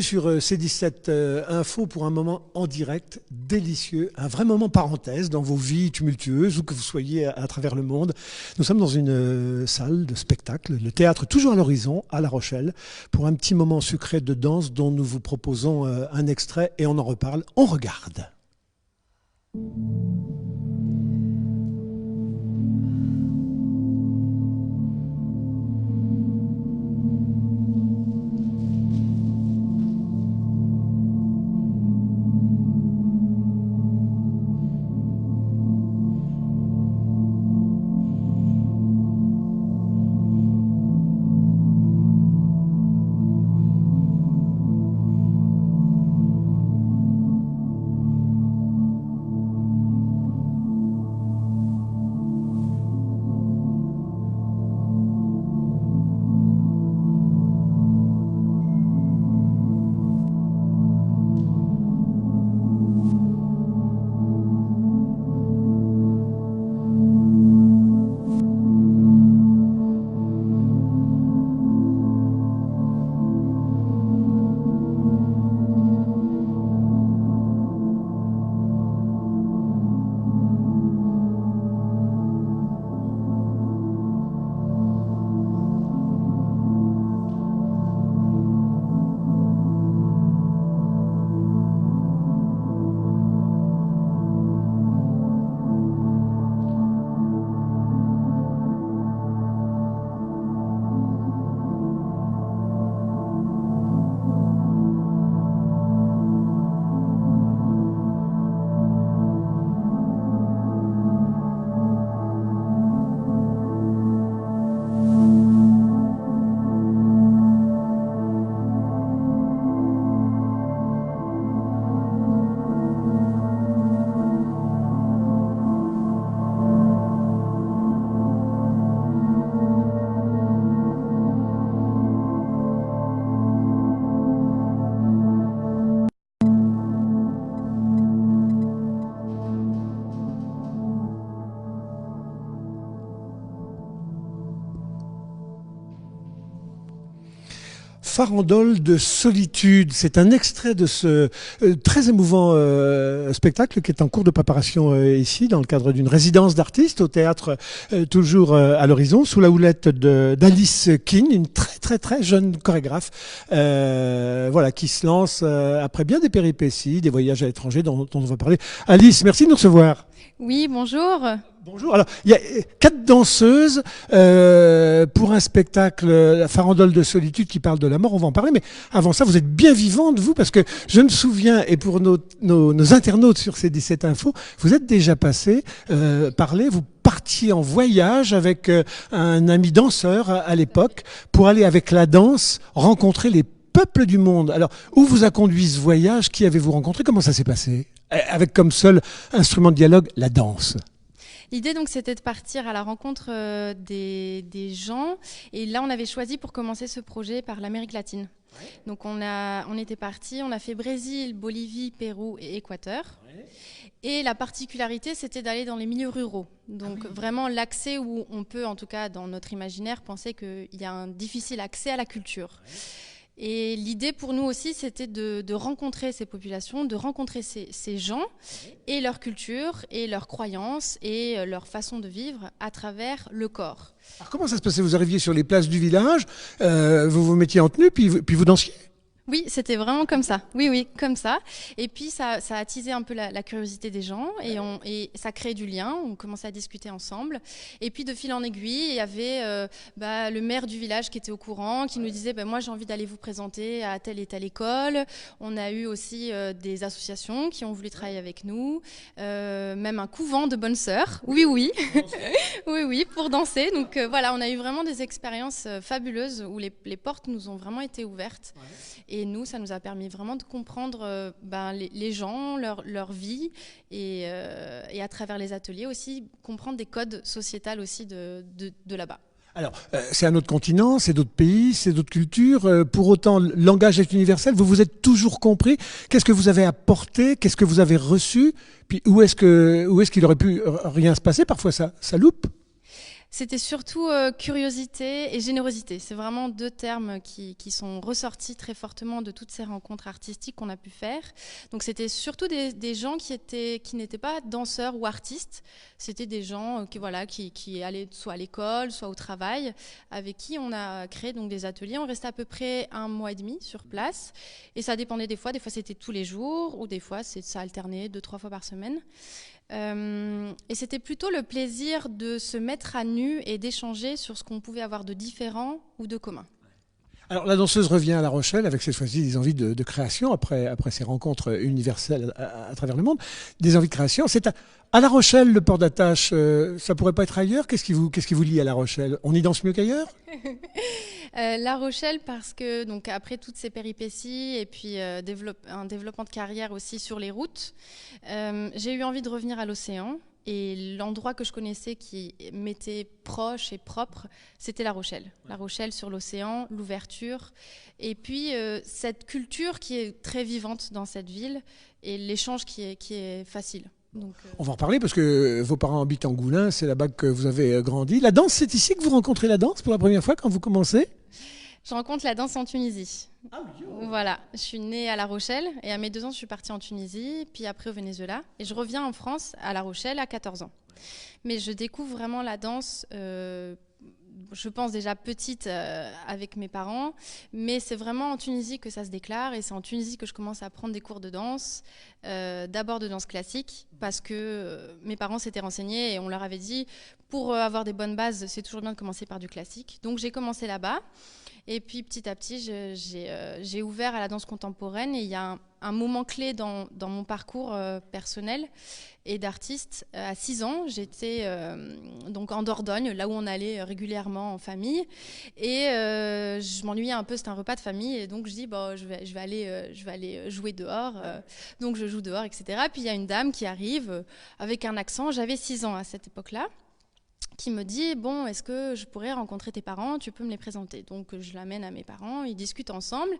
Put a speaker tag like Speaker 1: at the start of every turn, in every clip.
Speaker 1: Sur C17 Info pour un moment en direct délicieux, un vrai moment parenthèse dans vos vies tumultueuses, où que vous soyez à travers le monde. Nous sommes dans une salle de spectacle, le théâtre Toujours à l'horizon, à La Rochelle, pour un petit moment sucré de danse dont nous vous proposons un extrait et on en reparle. On regarde. Farandole de solitude, c'est un extrait de ce très émouvant spectacle qui est en cours de préparation ici dans le cadre d'une résidence d'artistes au théâtre Toujours à l'horizon sous la houlette d'Alice King, une très jeune chorégraphe voilà, qui se lance après bien des péripéties, des voyages à l'étranger dont on va parler. Alice, merci de nous recevoir.
Speaker 2: Oui, bonjour.
Speaker 1: Bonjour. Alors, il y a 4 danseuses pour un spectacle, la Farandole de solitude qui parle de la mort. On va en parler, mais avant ça, vous êtes bien vivante, vous, parce que je me souviens, et pour nos internautes sur C17 Info, vous êtes déjà passé parler, vous partiez en voyage avec un ami danseur à l'époque pour aller avec la danse rencontrer les peuples du monde. Alors, où vous a conduit ce voyage? Qui avez-vous rencontré? Comment ça s'est passé? Avec comme seul instrument de dialogue, la danse.
Speaker 2: L'idée donc c'était de partir à la rencontre des gens et là on avait choisi pour commencer ce projet par l'Amérique latine. Ouais. Donc on était parti, on a fait Brésil, Bolivie, Pérou et Équateur. Ouais. Et la particularité c'était d'aller dans les milieux ruraux. Donc vraiment l'accès où on peut en tout cas dans notre imaginaire penser qu'il y a un difficile accès à la culture. Ouais. Et l'idée pour nous aussi, c'était de rencontrer ces populations, de rencontrer ces gens et leur culture et leurs croyances et leur façon de vivre à travers le corps.
Speaker 1: Alors comment ça se passait? Vous arriviez sur les places du village, vous vous mettiez en tenue, puis vous dansiez?
Speaker 2: Oui, c'était vraiment comme ça. Oui, comme ça. Et puis, ça a attisé un peu la curiosité des gens et ça crée du lien. On commençait à discuter ensemble. Et puis, de fil en aiguille, il y avait le maire du village qui était au courant, qui nous disait moi, j'ai envie d'aller vous présenter à telle et telle école. On a eu aussi des associations qui ont voulu travailler avec nous, même un couvent de bonnes sœurs. Oui. oui, pour danser. Donc, voilà, on a eu vraiment des expériences fabuleuses où les portes nous ont vraiment été ouvertes. Et nous, ça nous a permis vraiment de comprendre les gens, leur vie et à travers les ateliers aussi, comprendre des codes sociétals aussi de là-bas.
Speaker 1: Alors, c'est un autre continent, c'est d'autres pays, c'est d'autres cultures. Pour autant, le langage est universel. Vous vous êtes toujours compris. Qu'est-ce que vous avez apporté? Qu'est-ce que vous avez reçu? Puis où est-ce qu'il aurait pu rien se passer? Parfois, ça loupe.
Speaker 2: C'était surtout curiosité et générosité. C'est vraiment deux termes qui sont ressortis très fortement de toutes ces rencontres artistiques qu'on a pu faire. Donc c'était surtout des gens qui n'étaient pas danseurs ou artistes. C'était des gens qui allaient soit à l'école, soit au travail, avec qui on a créé donc des ateliers. On restait à peu près 1 mois et demi sur place. Et ça dépendait des fois. Des fois c'était tous les jours ou des fois ça alternait 2-3 fois par semaine. Et c'était plutôt le plaisir de se mettre à nu et d'échanger sur ce qu'on pouvait avoir de différent ou de commun.
Speaker 1: Alors la danseuse revient à La Rochelle avec cette fois-ci des envies de création après ces rencontres universelles à travers le monde. Des envies de création. C'est à La Rochelle le port d'attache. Ça pourrait pas être ailleurs. Qu'est-ce qui vous lie à La Rochelle? On y danse mieux qu'ailleurs?
Speaker 2: La Rochelle parce que donc après toutes ces péripéties et puis un développement de carrière aussi sur les routes, j'ai eu envie de revenir à l'océan. Et l'endroit que je connaissais qui m'était proche et propre, c'était La Rochelle. La Rochelle sur l'océan, l'ouverture. Et puis cette culture qui est très vivante dans cette ville et l'échange qui est facile. Donc,
Speaker 1: On va en reparler parce que vos parents habitent en Goulin, c'est là-bas que vous avez grandi. La danse, c'est ici que vous rencontrez la danse pour la première fois quand vous commencez?
Speaker 2: je rencontre la danse en Tunisie.
Speaker 1: Ah oui.
Speaker 2: Voilà, je suis née à La Rochelle et à mes 2 ans, je suis partie en Tunisie, puis après au Venezuela. Et je reviens en France, à La Rochelle, à 14 ans. Mais je découvre vraiment la danse, je pense déjà petite avec mes parents, mais c'est vraiment en Tunisie que ça se déclare et c'est en Tunisie que je commence à prendre des cours de danse, d'abord de danse classique, parce que mes parents s'étaient renseignés et on leur avait dit, pour avoir des bonnes bases, c'est toujours bien de commencer par du classique. Donc j'ai commencé là-bas. Et puis petit à petit, j'ai ouvert à la danse contemporaine et il y a un moment clé dans mon parcours personnel et d'artiste. À 6 ans, j'étais donc en Dordogne, là où on allait régulièrement en famille. Et je m'ennuyais un peu, c'était un repas de famille. Et donc je dis, bon, je vais aller jouer dehors. Donc je joue dehors, etc. Puis il y a une dame qui arrive avec un accent. J'avais 6 ans à cette époque-là, qui me dit, bon, est-ce que je pourrais rencontrer tes parents, tu peux me les présenter. Donc je l'amène à mes parents, ils discutent ensemble.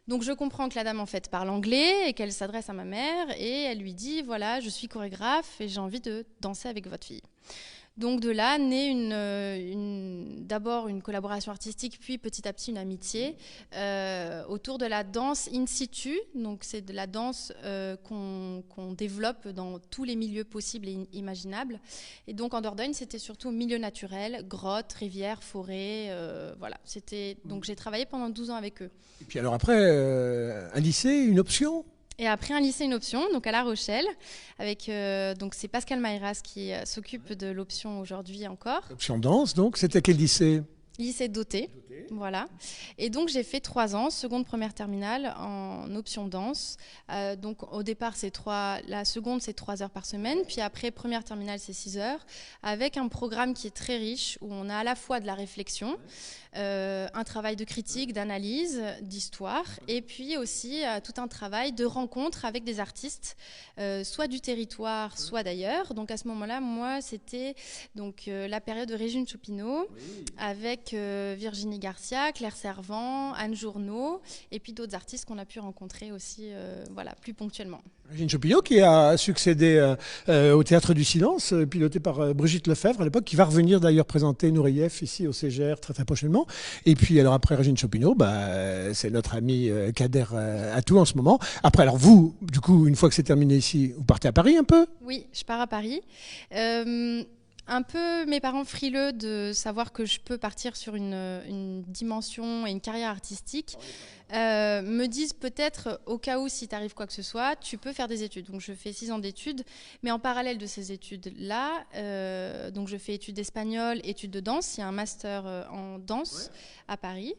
Speaker 2: Donc je comprends que la dame en fait parle anglais et qu'elle s'adresse à ma mère et elle lui dit, voilà, je suis chorégraphe et j'ai envie de danser avec votre fille. Donc de là naît d'abord une collaboration artistique, puis petit à petit une amitié autour de la danse in situ. Donc c'est de la danse qu'on développe dans tous les milieux possibles et imaginables. Et donc en Dordogne, c'était surtout milieu naturel, grottes, rivières, forêts. Voilà. Donc j'ai travaillé pendant 12 ans avec eux.
Speaker 1: Et puis alors après, un lycée, une option?
Speaker 2: Et après un lycée, une option, donc à La Rochelle, avec donc c'est Pascal Mayras qui s'occupe de l'option aujourd'hui encore.
Speaker 1: Option danse, donc. C'était quel lycée?
Speaker 2: Lycée doté, voilà. Et donc j'ai fait 3 ans, seconde, première, terminale, en option danse. Donc au départ, la seconde, c'est 3 heures par semaine. Puis après, première, terminale, c'est 6 heures. Avec un programme qui est très riche, où on a à la fois de la réflexion, un travail de critique, d'analyse, d'histoire, et puis aussi tout un travail de rencontre avec des artistes, soit du territoire, soit d'ailleurs. Donc à ce moment-là, moi, c'était donc la période de Régine Chopineau, avec Virginie Garcia, Claire Servant, Anne Journeau, et puis d'autres artistes qu'on a pu rencontrer aussi, voilà, plus ponctuellement.
Speaker 1: Régine Chopineau qui a succédé au Théâtre du Silence, piloté par Brigitte Lefebvre à l'époque, qui va revenir d'ailleurs présenter Nourieff ici au CGR très très prochainement. Et puis alors après Régine Chopineau, c'est notre ami Kader Atou en ce moment. Après alors vous, du coup, une fois que c'est terminé ici, vous partez à Paris un peu?
Speaker 2: Oui, je pars à Paris. Un peu mes parents frileux de savoir que je peux partir sur une dimension et une carrière artistique. Me disent peut-être au cas où si t'arrive quoi que ce soit, tu peux faire des études. Donc je fais 6 ans d'études, mais en parallèle de ces études-là, donc je fais études d'espagnol, études de danse. Il y a un master en danse à Paris.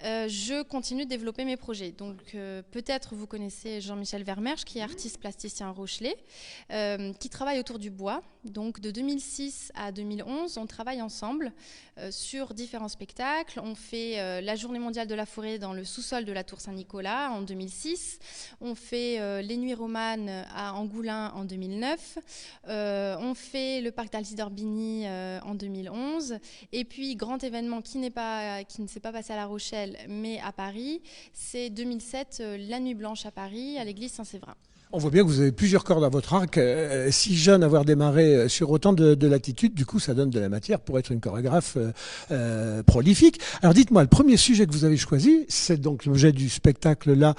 Speaker 2: Je continue de développer mes projets. Donc peut-être vous connaissez Jean-Michel Vermersch, qui est artiste plasticien rochelais, qui travaille autour du bois. Donc de 2006 à 2011, on travaille ensemble sur différents spectacles. On fait la Journée mondiale de la forêt dans le sous-sol de la Tour Saint-Nicolas en 2006. On fait les Nuits romanes à Angoulins en 2009. On fait le parc d'Alcide d'Orbigny en 2011. Et puis, grand événement qui ne s'est pas passé à La Rochelle, mais à Paris, c'est 2007, la Nuit blanche à Paris, à l'église Saint-Séverin.
Speaker 1: On voit bien que vous avez plusieurs cordes à votre arc. Si jeune, avoir démarré sur autant de latitude, du coup, ça donne de la matière pour être une chorégraphe prolifique. Alors dites-moi, le premier sujet que vous avez choisi, c'est donc l'objet du spectacle là,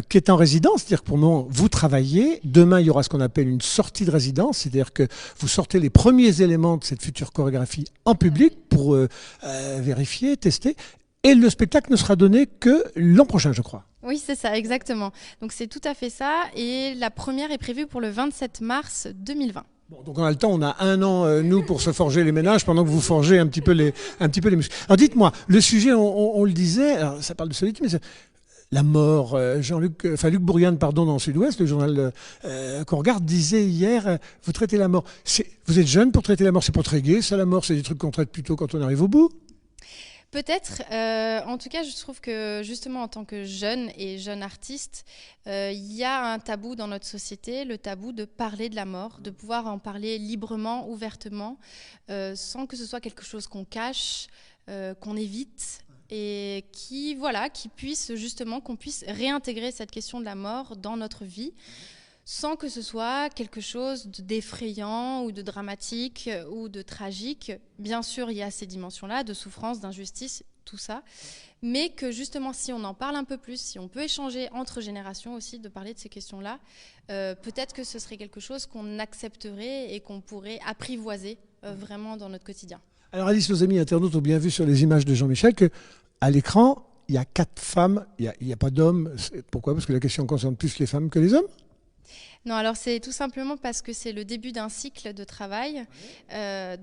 Speaker 1: qui est en résidence. C'est-à-dire que pour le moment, vous travaillez. Demain, il y aura ce qu'on appelle une sortie de résidence. C'est-à-dire que vous sortez les premiers éléments de cette future chorégraphie en public pour vérifier, tester. Et le spectacle ne sera donné que l'an prochain, je crois.
Speaker 2: Oui, c'est ça, exactement. Donc c'est tout à fait ça. Et la première est prévue pour le 27 mars 2020.
Speaker 1: Bon, donc on a le temps, on a un an, nous, pour se forger les ménages, pendant que vous forgez un petit peu les muscles. Alors dites-moi, le sujet, on le disait, alors ça parle de solitude, mais c'est la mort. Luc Bourriane, pardon, dans Sud-Ouest, le journal qu'on regarde, disait hier, vous traitez la mort. Vous êtes jeune pour traiter la mort, c'est pas très gai, ça, la mort, c'est des trucs qu'on traite plutôt quand on arrive au bout.
Speaker 2: Peut-être. En tout cas, je trouve que justement, en tant que jeune et jeune artiste, il y a un tabou dans notre société, le tabou de parler de la mort, de pouvoir en parler librement, ouvertement, sans que ce soit quelque chose qu'on cache, qu'on évite, et qui puisse justement, qu'on puisse réintégrer cette question de la mort dans notre vie, sans que ce soit quelque chose d'effrayant ou de dramatique ou de tragique. Bien sûr, il y a ces dimensions-là, de souffrance, d'injustice, tout ça, mais que justement, si on en parle un peu plus, si on peut échanger entre générations aussi, de parler de ces questions-là, peut-être que ce serait quelque chose qu'on accepterait et qu'on pourrait apprivoiser vraiment dans notre quotidien.
Speaker 1: Alors Alice, nos amis internautes ont bien vu sur les images de Jean-Michel qu'à l'écran, il y a 4 femmes, il n'y a pas d'hommes. Pourquoi? Parce que la question concerne plus les femmes que les hommes?
Speaker 2: Non, alors c'est tout simplement parce que c'est le début d'un cycle de travail.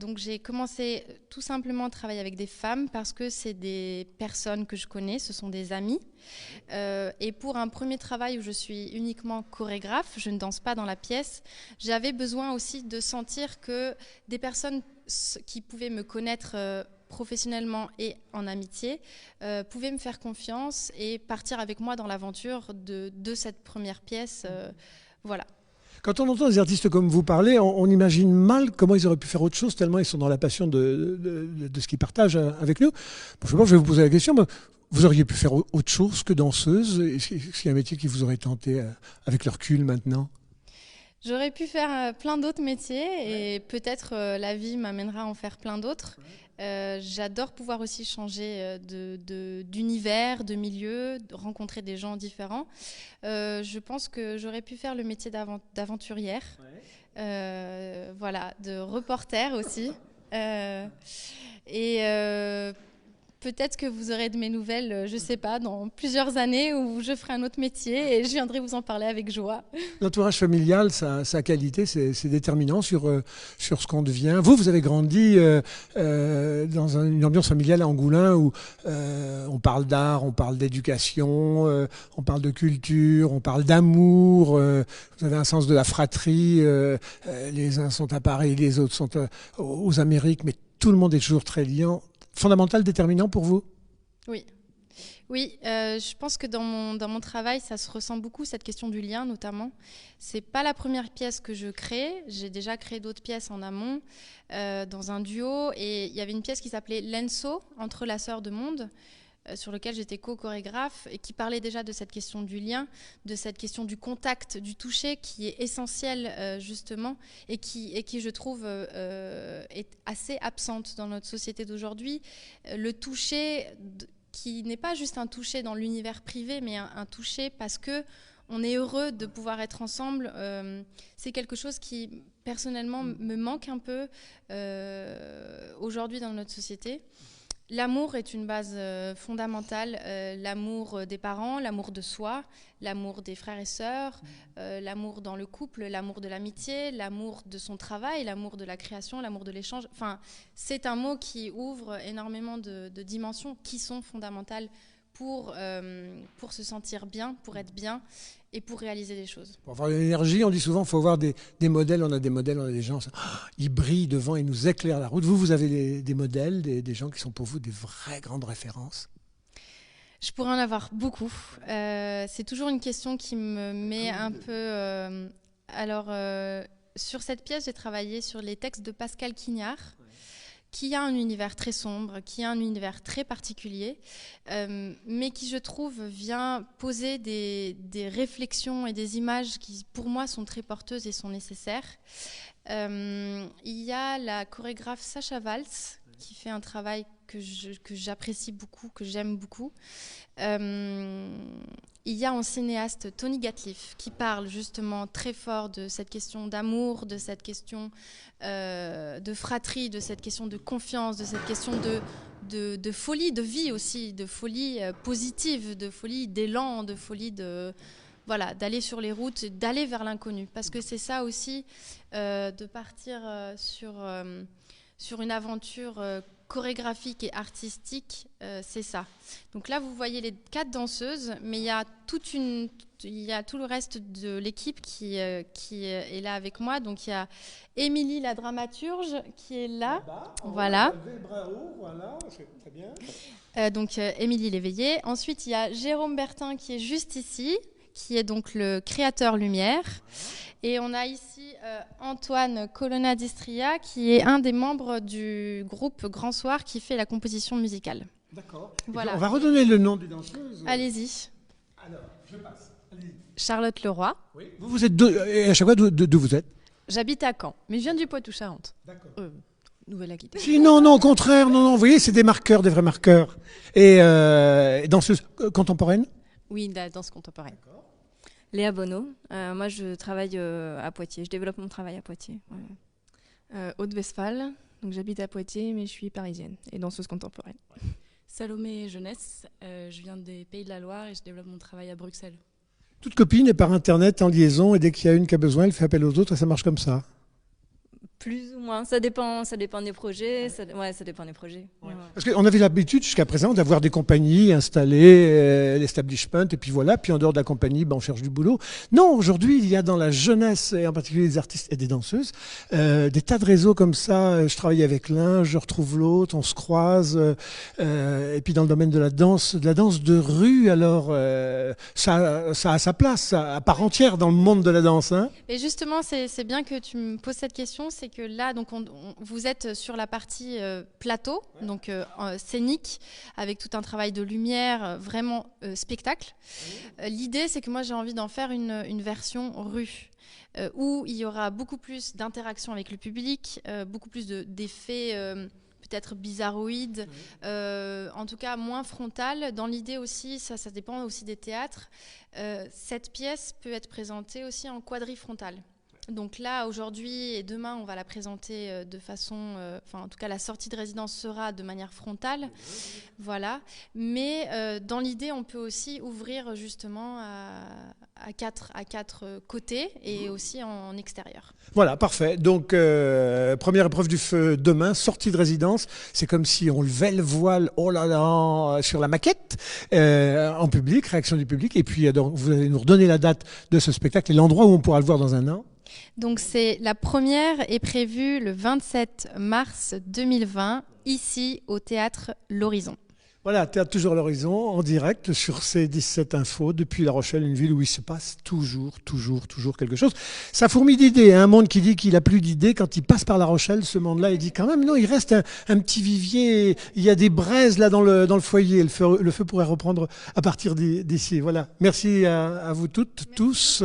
Speaker 2: Donc j'ai commencé tout simplement à travailler avec des femmes parce que c'est des personnes que je connais, ce sont des amis. Et pour un premier travail où je suis uniquement chorégraphe, je ne danse pas dans la pièce, j'avais besoin aussi de sentir que des personnes qui pouvaient me connaître professionnellement et en amitié, pouvaient me faire confiance et partir avec moi dans l'aventure de cette première pièce. Voilà.
Speaker 1: Quand on entend des artistes comme vous parler, on imagine mal comment ils auraient pu faire autre chose, tellement ils sont dans la passion de ce qu'ils partagent avec nous. Bon, je vais vous poser la question, vous auriez pu faire autre chose que danseuse? Est-ce qu'il y a un métier qui vous aurait tenté avec le recul maintenant?
Speaker 2: J'aurais pu faire plein d'autres métiers et peut-être la vie m'amènera à en faire plein d'autres. J'adore pouvoir aussi changer d'univers, de milieu, rencontrer des gens différents. Je pense que j'aurais pu faire le métier d'aventurière, voilà, de reporter aussi. Peut-être que vous aurez de mes nouvelles, je ne sais pas, dans plusieurs années où je ferai un autre métier et je viendrai vous en parler avec joie.
Speaker 1: L'entourage familial, sa qualité, c'est déterminant sur ce qu'on devient. Vous avez grandi dans une ambiance familiale à Angoulins où on parle d'art, on parle d'éducation, on parle de culture, on parle d'amour. Vous avez un sens de la fratrie. Les uns sont à Paris, les autres sont aux Amériques, mais tout le monde est toujours très liant. Fondamental, déterminant pour vous?
Speaker 2: Oui. Oui, je pense que dans mon travail, ça se ressent beaucoup, cette question du lien notamment. C'est pas la première pièce que je crée. J'ai déjà créé d'autres pièces en amont, dans un duo. Et il y avait une pièce qui s'appelait Lenso, Entre la sœur de monde, sur lequel j'étais co-chorégraphe et qui parlait déjà de cette question du lien, de cette question du contact, du toucher qui est essentiel justement et qui je trouve est assez absente dans notre société d'aujourd'hui. Le toucher qui n'est pas juste un toucher dans l'univers privé, mais un toucher parce que on est heureux de pouvoir être ensemble. C'est quelque chose qui personnellement me manque un peu aujourd'hui dans notre société. L'amour est une base fondamentale, l'amour des parents, l'amour de soi, l'amour des frères et sœurs, l'amour dans le couple, l'amour de l'amitié, l'amour de son travail, l'amour de la création, l'amour de l'échange. Enfin, c'est un mot qui ouvre énormément de dimensions qui sont fondamentales pour se sentir bien, pour être bien et pour réaliser des choses.
Speaker 1: Pour avoir de l'énergie, on dit souvent qu'il faut avoir des modèles. On a des modèles, on a des gens, ils brillent devant, ils nous éclairent la route. Vous avez des modèles, des gens qui sont pour vous des vraies grandes références?
Speaker 2: Je pourrais en avoir beaucoup. C'est toujours une question qui me met un peu... sur cette pièce, j'ai travaillé sur les textes de Pascal Quignard, qui a un univers très sombre, qui a un univers très particulier, mais qui, je trouve, vient poser des réflexions et des images qui, pour moi, sont très porteuses et sont nécessaires. Il y a la chorégraphe Sacha Valls, qui fait un travail que j'apprécie beaucoup, que j'aime beaucoup. Il y a un cinéaste, Tony Gatliff, qui parle justement très fort de cette question d'amour, de cette question de fratrie, de cette question de confiance, de cette question de folie, de vie aussi, de folie positive, de folie d'élan, de folie voilà, d'aller sur les routes, d'aller vers l'inconnu. Parce que c'est ça aussi, de partir sur une aventure chorégraphique et artistique, c'est ça. Donc là, vous voyez les 4 danseuses, mais il y a tout le reste de l'équipe qui est là avec moi. Donc il y a Émilie, la dramaturge, qui est là. Voilà. Voilà, c'est très bien. Donc Émilie Léveillé. Ensuite, il y a Jérôme Bertin qui est juste ici, qui est donc le créateur lumière. Et on a ici Antoine Colonna d'Istria, qui est un des membres du groupe Grand Soir qui fait la composition musicale.
Speaker 1: D'accord.
Speaker 2: Voilà.
Speaker 1: On va redonner le nom des danseuses.
Speaker 2: Allez-y.
Speaker 1: Alors, je passe. Allez-y.
Speaker 3: Charlotte Leroy.
Speaker 1: Oui. Vous êtes et à chaque fois, d'où vous êtes?
Speaker 3: J'habite à Caen, mais je viens du Poitou-Charentes.
Speaker 1: D'accord.
Speaker 3: Nouvelle-Aquitaine.
Speaker 1: Si, non, au contraire, non, vous voyez, c'est des marqueurs, des vrais marqueurs. Et danseuse contemporaine?
Speaker 3: Oui, de la danse contemporaine.
Speaker 1: D'accord.
Speaker 4: Léa Bonneau. Moi, je travaille à Poitiers. Je développe mon travail à Poitiers.
Speaker 5: Haute-Westphal. Donc, j'habite à Poitiers, mais je suis parisienne et danseuse contemporaine.
Speaker 6: Salomé Jeunesse. Je viens des Pays de la Loire et je développe mon travail à Bruxelles.
Speaker 1: Toute copine est par Internet en liaison et dès qu'il y a une qui a besoin, elle fait appel aux autres et ça marche comme ça.
Speaker 4: Plus ou moins. Ça dépend des projets. Ça dépend des projets.
Speaker 1: Ouais. Parce qu'on avait l'habitude jusqu'à présent d'avoir des compagnies installées, l'establishment, et puis voilà. Puis en dehors de la compagnie, on cherche du boulot. Non, aujourd'hui, il y a dans la jeunesse, et en particulier des artistes et des danseuses, des tas de réseaux comme ça. Je travaille avec l'un, je retrouve l'autre, on se croise. Et puis dans le domaine de la danse de rue, alors ça a sa place à part entière dans le monde de la danse. Hein.
Speaker 2: Et justement, c'est bien que tu me poses cette question. C'est que là, donc vous êtes sur la partie plateau, donc scénique, avec tout un travail de lumière, vraiment spectacle. L'idée, c'est que moi, j'ai envie d'en faire une version rue, où il y aura beaucoup plus d'interaction avec le public, beaucoup plus d'effets peut-être bizarroïdes, en tout cas moins frontal. Dans l'idée aussi, ça dépend aussi des théâtres, cette pièce peut être présentée aussi en quadrifrontal. Donc là, aujourd'hui et demain, on va la présenter de façon... en tout cas, la sortie de résidence sera de manière frontale. Voilà. Mais dans l'idée, on peut aussi ouvrir justement à quatre côtés et aussi en extérieur.
Speaker 1: Voilà, parfait. Donc, première épreuve du feu demain, sortie de résidence. C'est comme si on levait le voile, oh là là, sur la maquette, en public, réaction du public. Et puis, donc, vous allez nous redonner la date de ce spectacle et l'endroit où on pourra le voir dans un an.
Speaker 2: Donc la première est prévue le 27 mars 2020, ici au Théâtre L'Horizon.
Speaker 1: Voilà, Théâtre Toujours l'Horizon, en direct sur C17 Info, depuis La Rochelle, une ville où il se passe toujours quelque chose. Ça fourmille d'idées, un monde qui dit qu'il a plus d'idées, quand il passe par La Rochelle, ce monde-là, il dit quand même, non, il reste un petit vivier, il y a des braises là dans le foyer, le feu pourrait reprendre à partir d'ici. Voilà, merci à vous toutes, tous.